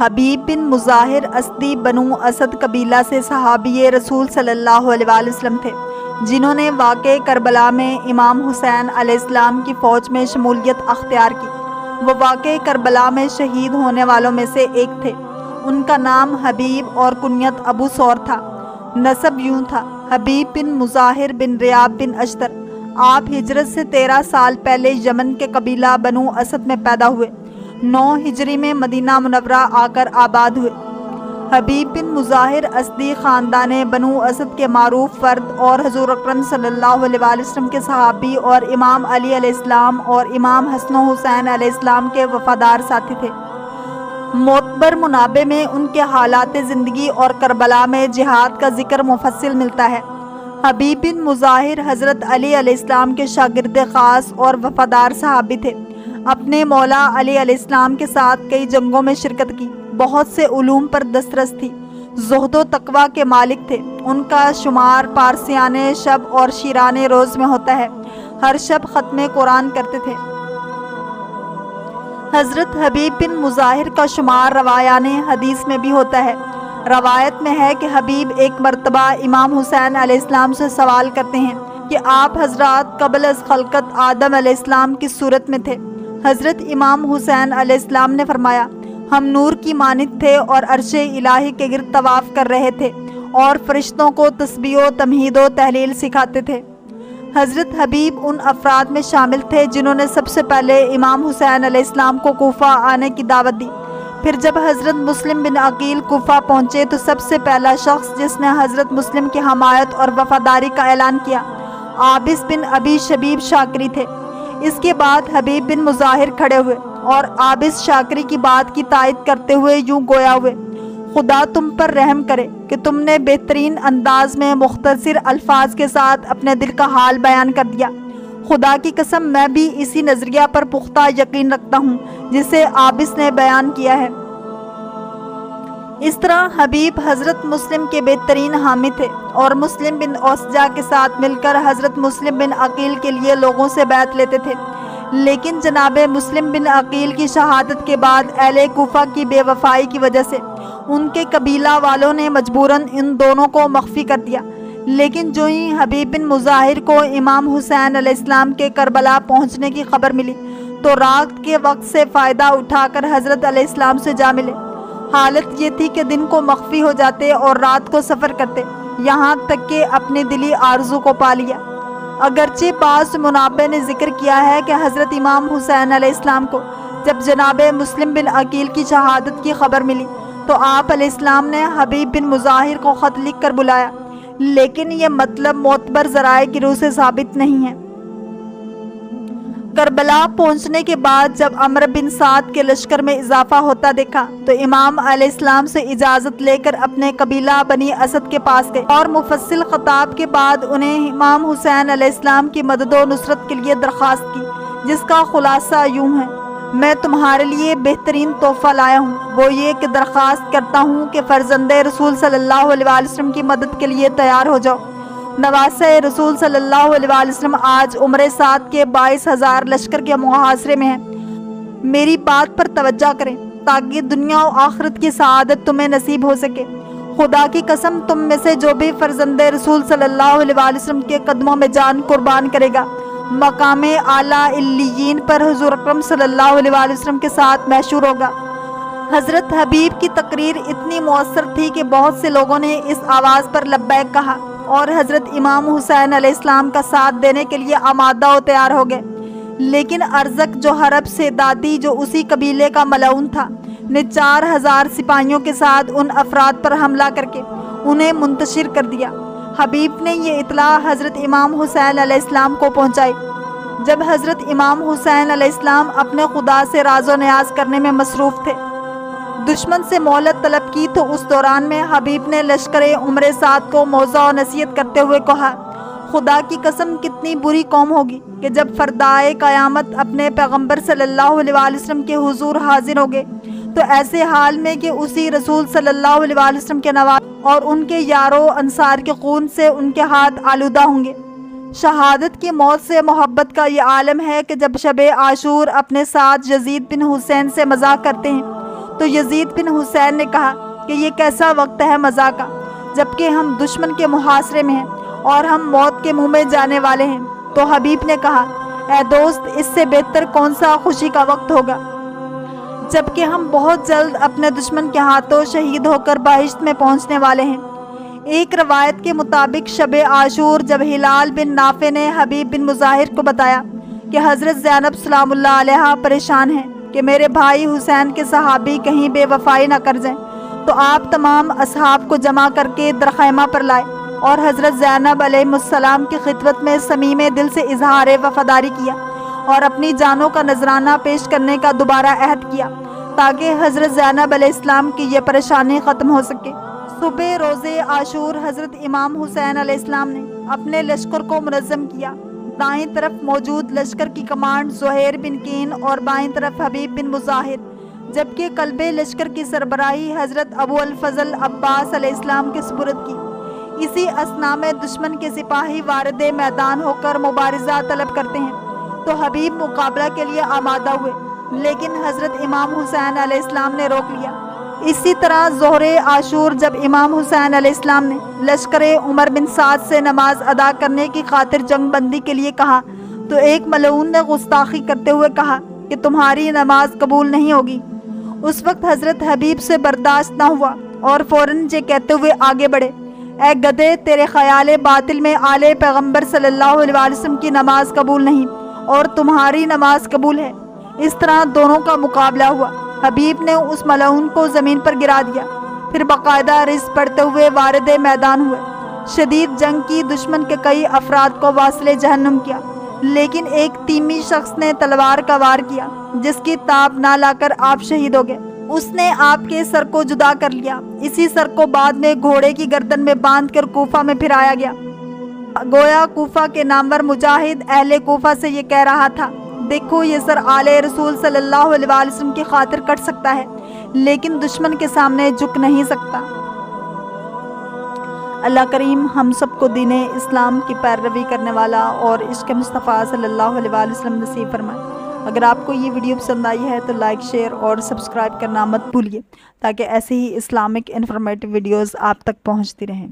حبیب بن مظاہر اسدی بنو اسد قبیلہ سے صحابی رسول صلی اللہ علیہ وآلہ وسلم تھے، جنہوں نے واقعہ کربلا میں امام حسین علیہ السلام کی فوج میں شمولیت اختیار کی۔ وہ واقعہ کربلا میں شہید ہونے والوں میں سے ایک تھے۔ ان کا نام حبیب اور کنیت ابو ثور تھا۔ نسب یوں تھا: حبیب بن مظاہر بن ریاب بن اشتر۔ آپ ہجرت سے 13 سال پہلے یمن کے قبیلہ بنو اسد میں پیدا ہوئے۔ 9 ہجری میں مدینہ منورہ آ کر آباد ہوئے۔ حبیب بن مظاہر اسدی خاندان بنو اسد کے معروف فرد اور حضور اکرم صلی اللہ علیہ وآلہ وسلم کے صحابی اور امام علی علیہ السلام اور امام حسن و حسین علیہ السلام کے وفادار ساتھی تھے۔ معتبر منابع میں ان کے حالات زندگی اور کربلا میں جہاد کا ذکر مفصل ملتا ہے۔ حبیب بن مظاہر حضرت علی علیہ السلام کے شاگرد خاص اور وفادار صحابی تھے۔ اپنے مولا علی علیہ السلام کے ساتھ کئی جنگوں میں شرکت کی، بہت سے علوم پر دسترس تھی، زہد و تقوی کے مالک تھے۔ ان کا شمار پارسیان شب اور شیران روز میں ہوتا ہے۔ ہر شب ختم قرآن کرتے تھے۔ حضرت حبیب بن مظاہر کا شمار روایان حدیث میں بھی ہوتا ہے۔ روایت میں ہے کہ حبیب ایک مرتبہ امام حسین علیہ السلام سے سوال کرتے ہیں کہ آپ حضرات قبل از خلقت آدم علیہ السلام کی صورت میں تھے؟ حضرت امام حسین علیہ السلام نے فرمایا، ہم نور کی مانند تھے اور عرش الہی کے گرد طواف کر رہے تھے اور فرشتوں کو تسبیح و تمہید و تحلیل سکھاتے تھے۔ حضرت حبیب ان افراد میں شامل تھے جنہوں نے سب سے پہلے امام حسین علیہ السلام کو کوفہ آنے کی دعوت دی۔ پھر جب حضرت مسلم بن عقیل کوفہ پہنچے تو سب سے پہلا شخص جس نے حضرت مسلم کی حمایت اور وفاداری کا اعلان کیا عابس بن ابی شبیب شاکری تھے۔ اس کے بعد حبیب بن مظاہر کھڑے ہوئے اور عابس شاکری کی بات کی تائید کرتے ہوئے یوں گویا ہوئے، خدا تم پر رحم کرے کہ تم نے بہترین انداز میں مختصر الفاظ کے ساتھ اپنے دل کا حال بیان کر دیا۔ خدا کی قسم میں بھی اسی نظریہ پر پختہ یقین رکھتا ہوں جسے عابس نے بیان کیا ہے۔ اس طرح حبیب حضرت مسلم کے بہترین حامی تھے اور مسلم بن اوسجا کے ساتھ مل کر حضرت مسلم بن عقیل کے لیے لوگوں سے بیعت لیتے تھے۔ لیکن جناب مسلم بن عقیل کی شہادت کے بعد اہل کوفہ کی بے وفائی کی وجہ سے ان کے قبیلہ والوں نے مجبوراً ان دونوں کو مخفی کر دیا۔ لیکن جو ہی حبیب بن مظاہر کو امام حسین علیہ السلام کے کربلا پہنچنے کی خبر ملی تو رات کے وقت سے فائدہ اٹھا کر حضرت علیہ السلام سے جا ملے۔ حالت یہ تھی کہ دن کو مخفی ہو جاتے اور رات کو سفر کرتے، یہاں تک کہ اپنی دلی آرزو کو پا لیا۔ اگرچہ بعض منابع نے ذکر کیا ہے کہ حضرت امام حسین علیہ السلام کو جب جناب مسلم بن عقیل کی شہادت کی خبر ملی تو آپ علیہ السلام نے حبیب بن مظاہر کو خط لکھ کر بلایا، لیکن یہ مطلب معتبر ذرائع کی روح سے ثابت نہیں ہے۔ کربلا پہنچنے کے بعد جب عمرو بن سعد کے لشکر میں اضافہ ہوتا دیکھا تو امام علیہ السلام سے اجازت لے کر اپنے قبیلہ بنی اسد کے پاس گئے اور مفصل خطاب کے بعد انہیں امام حسین علیہ السلام کی مدد و نصرت کے لیے درخواست کی، جس کا خلاصہ یوں ہے: میں تمہارے لیے بہترین تحفہ لایا ہوں، وہ یہ کہ درخواست کرتا ہوں کہ فرزند رسول صلی اللہ علیہ وآلہ وسلم کی مدد کے لیے تیار ہو جاؤ۔ نواسہ رسول صلی اللہ علیہ وآلہ وسلم آج عمر سعد کے 22,000 لشکر کے محاصرے میں ہیں۔ میری بات پر توجہ کریں تاکہ دنیا و آخرت کی سعادت تمہیں نصیب ہو سکے۔ خدا کی قسم تم میں سے جو بھی فرزند رسول صلی اللہ علیہ وآلہ وسلم کے قدموں میں جان قربان کرے گا، مقام اعلیٰ علیین پر حضور اکرم صلی اللہ علیہ وآلہ وسلم کے ساتھ محشور ہوگا۔ حضرت حبیب کی تقریر اتنی مؤثر تھی کہ بہت سے لوگوں نے اس آواز پر لبیک کہا اور حضرت امام حسین علیہ السلام کا ساتھ دینے کے لیے آمادہ و تیار ہو گئے۔ لیکن ارزق جو حرب سے دادی جو اسی قبیلے کا ملعون تھا نے 4,000 سپاہیوں کے ساتھ ان افراد پر حملہ کر کے انہیں منتشر کر دیا۔ حبیب نے یہ اطلاع حضرت امام حسین علیہ السلام کو پہنچائی۔ جب حضرت امام حسین علیہ السلام اپنے خدا سے راز و نیاز کرنے میں مصروف تھے، دشمن سے مہلت طلب کی تو اس دوران میں حبیب نے لشکر عمر سعد کو موعظہ و نصیحت کرتے ہوئے کہا، خدا کی قسم کتنی بری قوم ہوگی کہ جب فردائے قیامت اپنے پیغمبر صلی اللہ علیہ وآلہ وسلم کے حضور حاضر ہوگے تو ایسے حال میں کہ اسی رسول صلی اللہ علیہ وآلہ وسلم کے نواز اور ان کے یاروں انصار کے خون سے ان کے ہاتھ آلودہ ہوں گے۔ شہادت کی موت سے محبت کا یہ عالم ہے کہ جب شب عاشور اپنے ساتھ یزید بن حسین سے مذاق کرتے ہیں تو یزید بن حسین نے کہا کہ یہ کیسا وقت ہے مزاح کا، جبکہ ہم دشمن کے محاصرے میں ہیں اور ہم موت کے منہ میں جانے والے ہیں۔ تو حبیب نے کہا، اے دوست، اس سے بہتر کون سا خوشی کا وقت ہوگا، جبکہ ہم بہت جلد اپنے دشمن کے ہاتھوں شہید ہو کر بہشت میں پہنچنے والے ہیں۔ ایک روایت کے مطابق شب عاشور جب ہلال بن نافع نے حبیب بن مظاہر کو بتایا کہ حضرت زینب سلام اللہ علیہا پریشان ہیں کہ میرے بھائی حسین کے صحابی کہیں بے وفائی نہ کر جائیں، تو آپ تمام اصحاب کو جمع کر کے درخیمہ پر لائے اور حضرت زینب علیہ السلام کی خدمت میں صمیم دل سے اظہار وفاداری کیا اور اپنی جانوں کا نذرانہ پیش کرنے کا دوبارہ عہد کیا تاکہ حضرت زینب علیہ السلام کی یہ پریشانی ختم ہو سکے۔ صبح روز عاشور حضرت امام حسین علیہ السلام نے اپنے لشکر کو منظم کیا۔ دائیں طرف موجود لشکر کی کمانڈ زہیر بن کین اور بائیں طرف حبیب بن مظاہر، جبکہ قلب لشکر کی سربراہی حضرت ابو الفضل عباس علیہ السلام کے سپرد کی۔ اسی اثناء میں دشمن کے سپاہی وارد میدان ہو کر مبارزہ طلب کرتے ہیں تو حبیب مقابلہ کے لیے آمادہ ہوئے، لیکن حضرت امام حسین علیہ السلام نے روک لیا۔ اسی طرح ظہر عاشور جب امام حسین علیہ السلام نے لشکر عمر بن سعد سے نماز ادا کرنے کی خاطر جنگ بندی کے لیے کہا تو ایک ملعون نے گستاخی کرتے ہوئے کہا کہ تمہاری نماز قبول نہیں ہوگی۔ اس وقت حضرت حبیب سے برداشت نہ ہوا اور فوراً یہ کہتے ہوئے آگے بڑھے، اے گدھے، تیرے خیال باطل میں آل پیغمبر صلی اللہ علیہ وسلم کی نماز قبول نہیں اور تمہاری نماز قبول ہے۔ اس طرح دونوں کا مقابلہ ہوا۔ حبیب نے اس ملعون کو زمین پر گرا دیا، پھر باقاعدہ رزق پڑھتے ہوئے وارد میدان ہوئے۔ شدید جنگ کی دشمن کے کئی افراد کو واصل جہنم کیا، لیکن ایک تیمی شخص نے تلوار کا وار کیا جس کی تاب نہ لا کر آپ شہید ہو گئے۔ اس نے آپ کے سر کو جدا کر لیا۔ اسی سر کو بعد میں گھوڑے کی گردن میں باندھ کر کوفہ میں پھرایا گیا۔ گویا کوفہ کے نامور مجاہد اہل کوفہ سے یہ کہہ رہا تھا، دیکھو یہ سر آل رسول صلی اللہ علیہ وسلم کی خاطر کٹ سکتا ہے لیکن دشمن کے سامنے جھک نہیں سکتا۔ اللہ کریم ہم سب کو دین اسلام کی پیروی کرنے والا اور عشق مصطفیٰ صلی اللہ علیہ وسلم نصیب فرمائے۔ اگر آپ کو یہ ویڈیو پسند آئی ہے تو لائک، شیئر اور سبسکرائب کرنا مت بھولیے تاکہ ایسے ہی اسلامک انفارمیٹیو ویڈیوز آپ تک پہنچتی رہیں۔